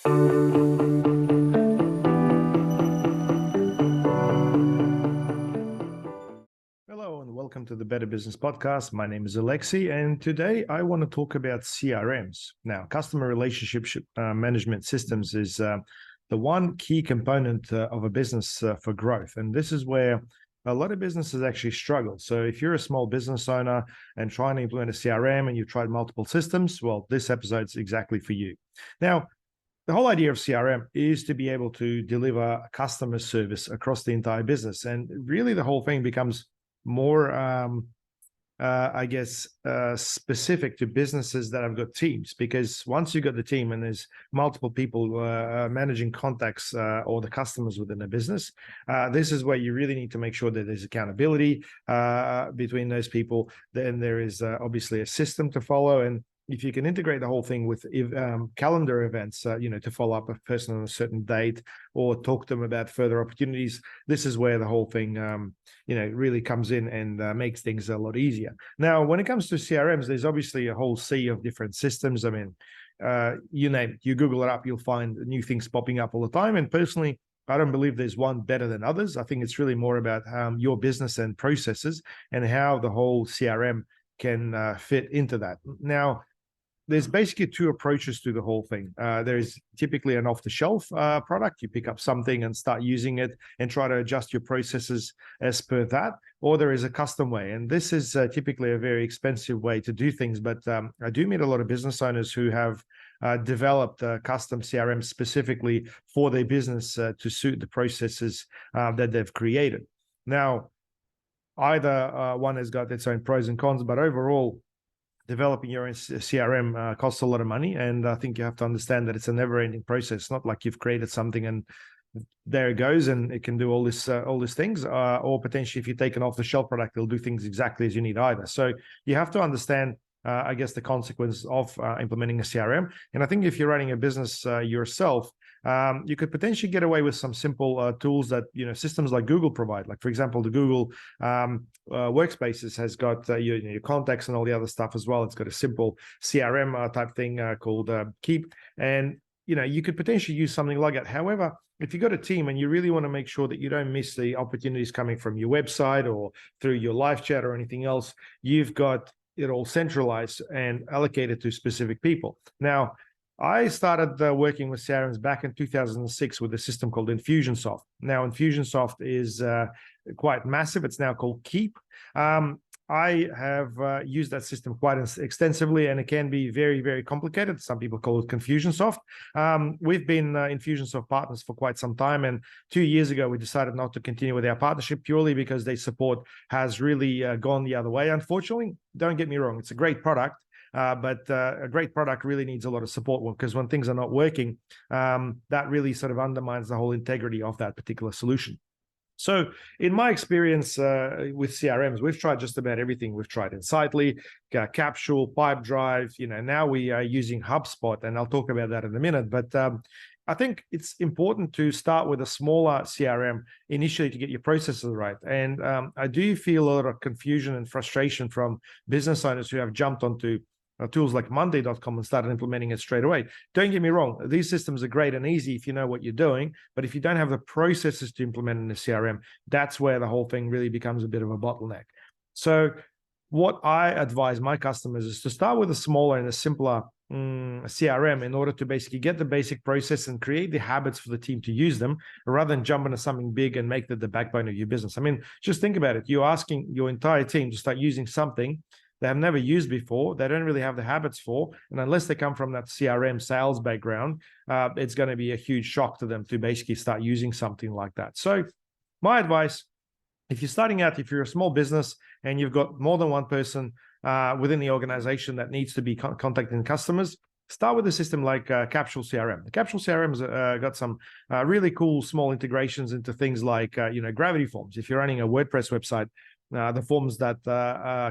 Hello and welcome to the Better Business Podcast. My name is Alexi, and today I want to talk about CRMs. Now, customer relationship management systems is the one key component of a business for growth, and this is where a lot of businesses actually struggle. So if you're a small business owner and trying to implement a CRM and you've tried multiple systems, well, this episode's exactly for you. Now, the whole idea of CRM is to be able to deliver customer service across the entire business. And really the whole thing becomes more, specific to businesses that have got teams, because once you've got the team and there's multiple people managing contacts or the customers within a business, this is where you really need to make sure that there's accountability between those people. Then there is obviously a system to follow, and if you can integrate the whole thing with calendar events, to follow up a person on a certain date or talk to them about further opportunities, this is where the whole thing, really comes in and makes things a lot easier. Now, when it comes to CRMs, there's obviously a whole sea of different systems. I mean, you name it, you Google it up, you'll find new things popping up all the time. And personally, I don't believe there's one better than others. I think it's really more about your business and processes and how the whole CRM can fit into that. Now, there's basically two approaches to the whole thing. There's typically an off-the-shelf product. You pick up something and start using it and try to adjust your processes as per that. Or there is a custom way. And this is typically a very expensive way to do things. But I do meet a lot of business owners who have developed a custom CRM specifically for their business to suit the processes that they've created. Now, either one has got its own pros and cons, but overall, developing your own CRM costs a lot of money, and I think you have to understand that it's a never-ending process. It's not like you've created something and there it goes and it can do all these things, or potentially if you take an off-the-shelf product, it'll do things exactly as you need either. So you have to understand, the consequence of implementing a CRM. And I think if you're running a business yourself, you could potentially get away with some simple tools that systems like Google provide. Like, for example, the Google Workspaces has got your contacts and all the other stuff as well. It's got a simple CRM type thing called Keep, and you could potentially use something like that. However, if you've got a team and you really want to make sure that you don't miss the opportunities coming from your website or through your live chat or anything else, you've got it all centralized and allocated to specific people. Now, I started working with CRMs back in 2006 with a system called Infusionsoft. Now, Infusionsoft is quite massive. It's now called Keep. I have used that system quite extensively, and it can be very, very complicated. Some people call it Confusionsoft. We've been Infusionsoft partners for quite some time, and 2 years ago, we decided not to continue with our partnership purely because their support has really gone the other way. Unfortunately, don't get me wrong, it's a great product. But a great product really needs a lot of support, because when things are not working, that really sort of undermines the whole integrity of that particular solution. So in my experience with CRMs, we've tried just about everything. We've tried Insightly, Capsule, Pipedrive, now we are using HubSpot, and I'll talk about that in a minute. But I think it's important to start with a smaller CRM initially to get your processes right. And I do feel a lot of confusion and frustration from business owners who have jumped onto tools like Monday.com and started implementing it straight away. Don't get me wrong, these systems are great and easy if you know what you're doing, but if you don't have the processes to implement in a CRM, that's where the whole thing really becomes a bit of a bottleneck. So what I advise my customers is to start with a smaller and a simpler CRM in order to basically get the basic process and create the habits for the team to use them, rather than jump into something big and make that the backbone of your business. I mean, just think about it. You're asking your entire team to start using something they have never used before, they don't really have the habits for, and unless they come from that CRM sales background, it's going to be a huge shock to them to basically start using something like that. So my advice, if you're starting out, if you're a small business and you've got more than one person within the organization that needs to be contacting customers, start with a system like CapsuleCRM. The CapsuleCRM's got some really cool small integrations into things like Gravity Forms. If you're running a WordPress website, the forms that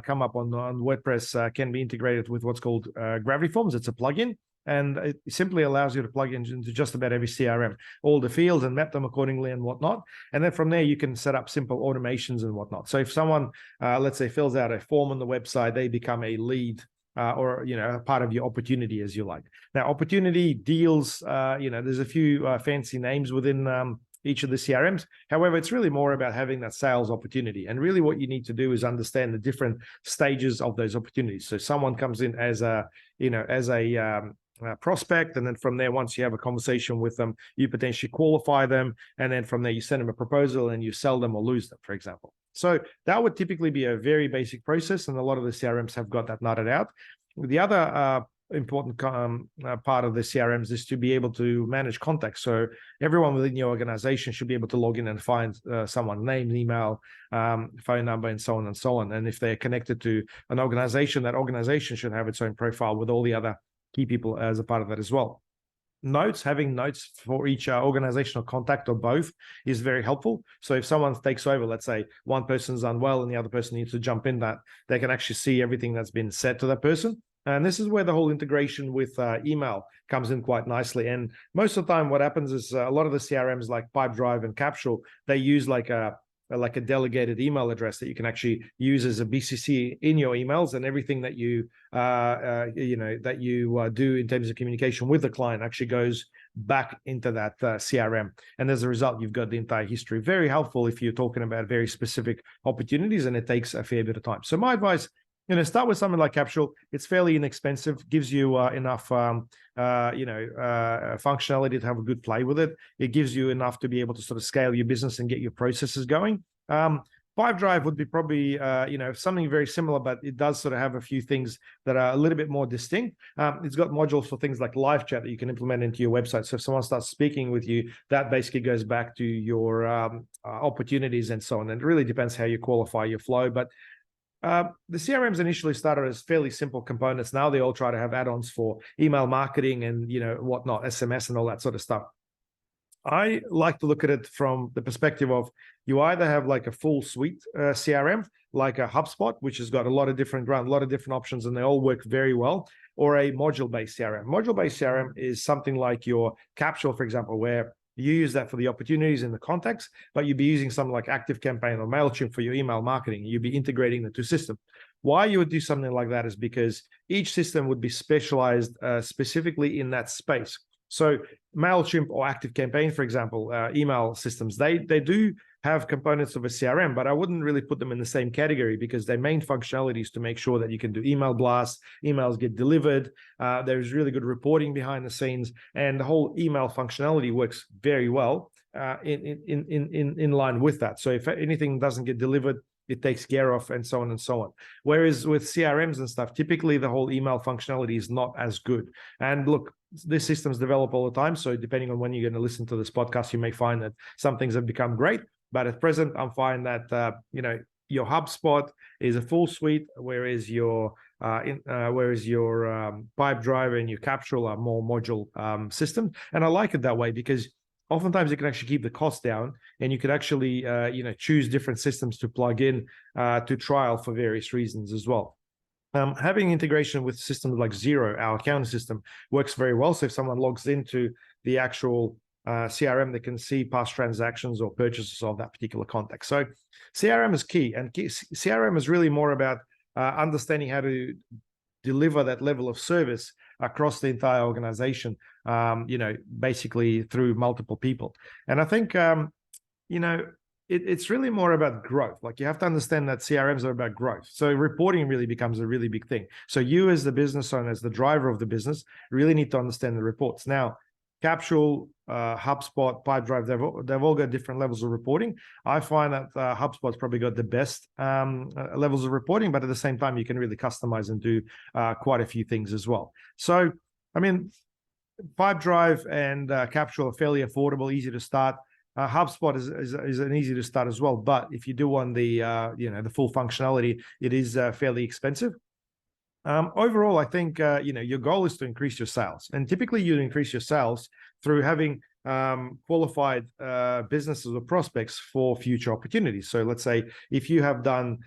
come up on WordPress can be integrated with what's called Gravity Forms. It's a plugin, and it simply allows you to plug into just about every CRM, all the fields, and map them accordingly and whatnot. And then from there, you can set up simple automations and whatnot. So if someone, let's say, fills out a form on the website, they become a lead or a part of your opportunity, as you like. Now, opportunity, deals, there's a few fancy names within each of the CRMs. However, it's really more about having that sales opportunity. And really what you need to do is understand the different stages of those opportunities. So someone comes in as a prospect, and then from there, once you have a conversation with them, you potentially qualify them, and then from there you send them a proposal and you sell them or lose them, for example. So that would typically be a very basic process, and a lot of the CRMs have got that knotted out. The other important part of the CRMs is to be able to manage contacts. So everyone within your organization should be able to log in and find someone's name, email, phone number, and so on and so on. And if they're connected to an organization, that organization should have its own profile with all the other key people as a part of that as well. Notes, having notes for each organizational contact or both is very helpful. So if someone takes over, let's say one person's unwell and the other person needs to jump in, that they can actually see everything that's been said to that person. And this is where the whole integration with email comes in quite nicely. And most of the time what happens is a lot of the CRMs like Pipedrive and Capsule, they use like a delegated email address that you can actually use as a BCC in your emails, and everything that you do in terms of communication with the client actually goes back into that CRM. And as a result, you've got the entire history. Very helpful if you're talking about very specific opportunities, and it takes a fair bit of time. So my advice, start with something like Capsule. It's fairly inexpensive, gives you enough, functionality to have a good play with it. It gives you enough to be able to sort of scale your business and get your processes going. Pipedrive would be probably, something very similar, but it does sort of have a few things that are a little bit more distinct. It's got modules for things like live chat that you can implement into your website. So if someone starts speaking with you, that basically goes back to your opportunities and so on. And it really depends how you qualify your flow. But the CRMs initially started as fairly simple components. Now they all try to have add-ons for email marketing and whatnot, SMS and all that sort of stuff. I like to look at it from the perspective of you either have like a full suite CRM, like a HubSpot, which has got a lot of different options, and they all work very well, or a module-based CRM. Module-based CRM is something like your Capsule, for example, where you use that for the opportunities and the contacts, but you'd be using something like ActiveCampaign or MailChimp for your email marketing. You'd be integrating the two systems. Why you would do something like that is because each system would be specialized specifically in that space. So MailChimp or ActiveCampaign, for example, email systems, they do have components of a CRM, but I wouldn't really put them in the same category because their main functionality is to make sure that you can do email blasts, emails get delivered. There's really good reporting behind the scenes, and the whole email functionality works very well in line with that. So if anything doesn't get delivered, it takes care of, and so on and so on. Whereas with CRMs and stuff, typically the whole email functionality is not as good. And look, these systems develop all the time. So depending on when you're going to listen to this podcast, you may find that some things have become great. But at present, I'm finding that your HubSpot is a full suite, whereas your Pipedrive and your Capsule are more module systems. And I like it that way because oftentimes you can actually keep the cost down, and you could actually choose different systems to plug in to trial for various reasons as well. Having integration with systems like Xero, our accounting system, works very well. So if someone logs into the actual CRM, they can see past transactions or purchases of that particular contact. So CRM is key, and CRM is really more about understanding how to deliver that level of service across the entire organization, basically through multiple people. And I think, it's really more about growth. Like, you have to understand that CRMs are about growth. So reporting really becomes a really big thing. So you as the business owner, as the driver of the business, really need to understand the reports. Now, Capsule, HubSpot, Pipedrive, they've all got different levels of reporting. I find that HubSpot's probably got the best levels of reporting, but at the same time, you can really customize and do quite a few things as well. So, I mean, Pipedrive and Capsule are fairly affordable, easy to start. HubSpot is an easy to start as well, but if you do want the the full functionality, it is fairly expensive. Overall, I think your goal is to increase your sales, and typically you increase your sales through having qualified businesses or prospects for future opportunities. So let's say if you have done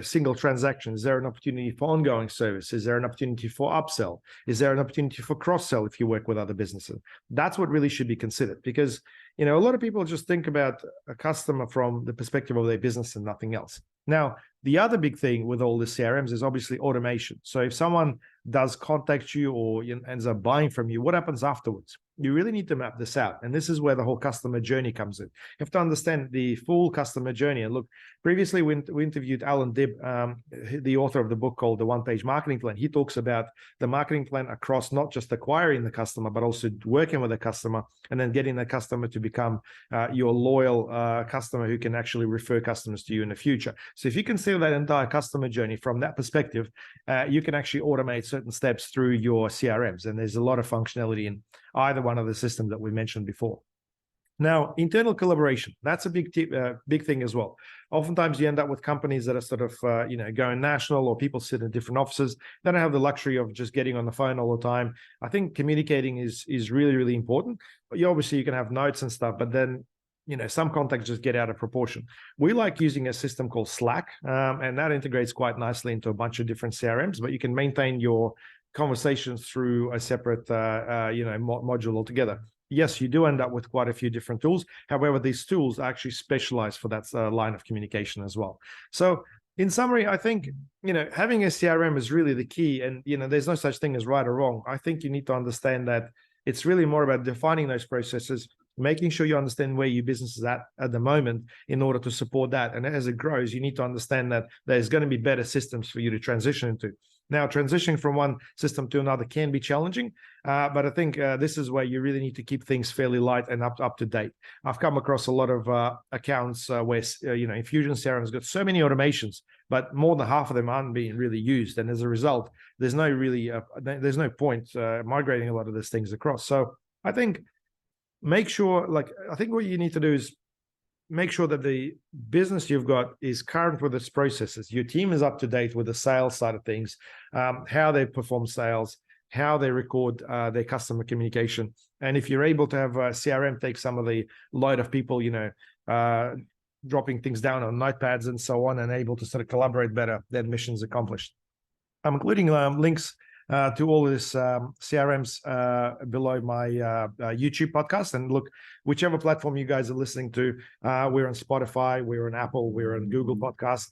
single transactions, is there an opportunity for ongoing service? Is there an opportunity for upsell? Is there an opportunity for cross-sell if you work with other businesses? That's what really should be considered, because a lot of people just think about a customer from the perspective of their business and nothing else. Now, The other big thing with all the CRMs is obviously automation. So if someone does contact you or ends up buying from you, what happens afterwards? You really need to map this out. And this is where the whole customer journey comes in. You have to understand the full customer journey. And look, previously we interviewed Alan Dibb, the author of the book called The One-Page Marketing Plan. He talks about the marketing plan across not just acquiring the customer, but also working with the customer and then getting the customer to become your loyal customer who can actually refer customers to you in the future. So if you consider that entire customer journey from that perspective, you can actually automate certain steps through your CRMs. And there's a lot of functionality in either one of the systems that we mentioned before. Now, internal collaboration, that's a big thing as well. Oftentimes you end up with companies that are sort of, going national, or people sit in different offices. They don't have the luxury of just getting on the phone all the time. I think communicating is really, really important. But you can have notes and stuff, but then, some contacts just get out of proportion. We like using a system called Slack, and that integrates quite nicely into a bunch of different CRMs, but you can maintain your conversations through a separate, module altogether. Yes, you do end up with quite a few different tools. However, these tools are actually specialized for that line of communication as well. So in summary, I think, having a CRM is really the key. And, there's no such thing as right or wrong. I think you need to understand that it's really more about defining those processes, making sure you understand where your business is at the moment in order to support that. And as it grows, you need to understand that there's going to be better systems for you to transition into. Now, transitioning from one system to another can be challenging, but I think this is where you really need to keep things fairly light and up to date. I've come across a lot of accounts where Infusion CRM has got so many automations, but more than half of them aren't being really used, and as a result, there's no point migrating a lot of these things across. So I think make sure, I think what you need to do is make sure that the business you've got is current with its processes. Your team is up to date with the sales side of things, how they perform sales, how they record their customer communication. And if you're able to have a CRM take some of the load of people, dropping things down on notepads and so on, and able to sort of collaborate better, then mission's accomplished. I'm including links to all this CRMs below my YouTube podcast. And look, whichever platform you guys are listening to, we're on Spotify, we're on Apple, we're on Google Podcasts.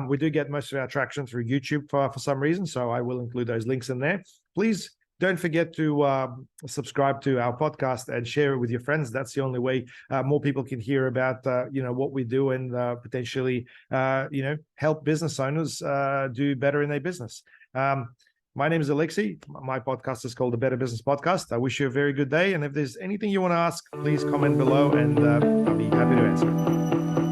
We do get most of our traction through YouTube for some reason, so I will include those links in there. Please don't forget to subscribe to our podcast and share it with your friends. That's the only way more people can hear about what we do and potentially help business owners do better in their business. My name is Alexei. My podcast is called The Better Business Podcast. I wish you a very good day. And if there's anything you want to ask, please comment below and I'll be happy to answer it.